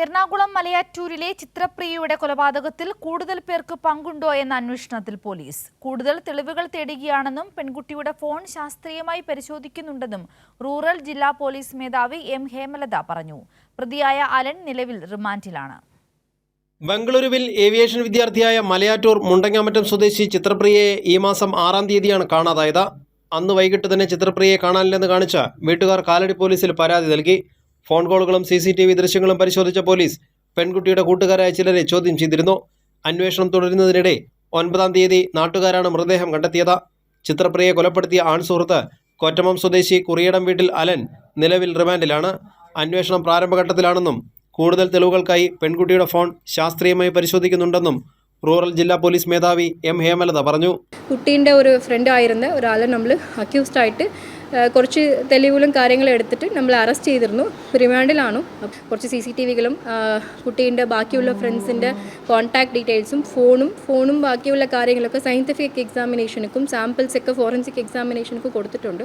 എറണാകുളം മലയാറ്റൂരിലെ ചിത്രപ്രിയയുടെ കൊലപാതകത്തിൽ കൂടുതൽ പേർക്ക് പങ്കുണ്ടോ എന്ന അന്വേഷണത്തിൽ പോലീസ് കൂടുതൽ തെളിവുകൾ തേടുകയാണെന്നും പെൺകുട്ടിയുടെ ഫോൺ ശാസ്ത്രീയമായി പരിശോധിക്കുന്നുണ്ടെന്നും റൂറൽ ജില്ലാ പോലീസ് മേധാവി എം ഹേമലത പറഞ്ഞു. പ്രതിയായ അലൻ നിലവിൽ റിമാൻഡിലാണ്. ബംഗളൂരുവിൽ ഏവിയേഷൻ വിദ്യാർത്ഥിയായ മലയാറ്റൂർ മുണ്ടങ്ങാമറ്റം സ്വദേശി ചിത്രപ്രിയയെ ഈ മാസം 6-ാം തീയതിയാണ് കാണാതായത്. അന്ന് വൈകിട്ട് തന്നെ ചിത്രപ്രിയയെ കാണാനില്ലെന്ന് കാണിച്ച് വീട്ടുകാർ കാലടി പോലീസിൽ പരാതി നൽകി. ഫോൺ കോളുകളും CCTV ദൃശ്യങ്ങളും പരിശോധിച്ച പോലീസ് പെൺകുട്ടിയുടെ കൂട്ടുകാരായ ചിലരെ ചോദ്യം ചെയ്തിരുന്നു. അന്വേഷണം തുടരുന്നതിനിടെ 9-ാം തീയതി നാട്ടുകാരാണ് മൃതദേഹം കണ്ടെത്തിയത്. ചിത്രപ്രിയയെ കൊലപ്പെടുത്തിയ ആൺസുഹൃത്ത് കൊറ്റമം സ്വദേശി കുറിയടം വീട്ടിൽ അലൻ നിലവിൽ റിമാൻഡിലാണ്. അന്വേഷണം പ്രാരംഭഘട്ടത്തിലാണെന്നും കൂടുതൽ തെളിവുകൾക്കായി പെൺകുട്ടിയുടെ ഫോൺ ശാസ്ത്രീയമായി പരിശോധിക്കുന്നുണ്ടെന്നും റൂറൽ ജില്ലാ പോലീസ് മേധാവി എം ഹേമലത പറഞ്ഞു. കുട്ടീൻ്റെ ഒരു ഫ്രണ്ട് ആയിരുന്ന ഒരാളെ നമ്മൾ അക്യൂസ്ഡ് ആയിട്ട് കുറച്ച് തെളിവുകളും കാര്യങ്ങളും എടുത്തിട്ട് നമ്മൾ അറസ്റ്റ് ചെയ്തിരുന്നു. റിമാൻഡിലാണ്. കുറച്ച് CCTVകളും കുട്ടീൻ്റെ ബാക്കിയുള്ള ഫ്രണ്ട്സിൻ്റെ കോൺടാക്ട് ഡീറ്റെയിൽസും ഫോണും ബാക്കിയുള്ള കാര്യങ്ങളൊക്കെ സയൻറ്റിഫിക് എക്സാമിനേഷനും സാമ്പിൾസൊക്കെ ഫോറൻസിക് എക്സാമിനേഷനൊക്കെ കൊടുത്തിട്ടുണ്ട്.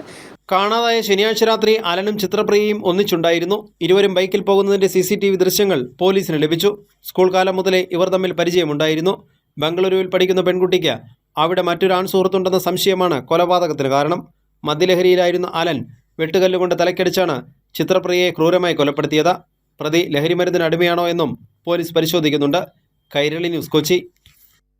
കാണാതായ ശനിയാഴ്ച രാത്രി അലനും ചിത്രപ്രിയയും ഒന്നിച്ചുണ്ടായിരുന്നു. ഇരുവരും ബൈക്കിൽ പോകുന്നതിൻ്റെ CCTV ദൃശ്യങ്ങൾ പോലീസിന് ലഭിച്ചു. സ്കൂൾ കാലം മുതലേ ഇവർ തമ്മിൽ പരിചയമുണ്ടായിരുന്നു. ബംഗളൂരുവിൽ പഠിക്കുന്ന പെൺകുട്ടിക്ക് അവിടെ മറ്റൊരു ആൺസുഹൃത്തുണ്ടെന്ന സംശയമാണ് കൊലപാതകത്തിന് കാരണം. മദ്യലഹരിയിലായിരുന്ന അലൻ വെട്ടുകല്ലുകൊണ്ട് തലക്കടിച്ചാണ് ചിത്രപ്രിയയെ ക്രൂരമായി കൊലപ്പെടുത്തിയത്. പ്രതി ലഹരിമരുന്നിന് അടിമയാണോ എന്നും പോലീസ് പരിശോധിക്കുന്നുണ്ട്. കൈരളി ന്യൂസ്, കൊച്ചി.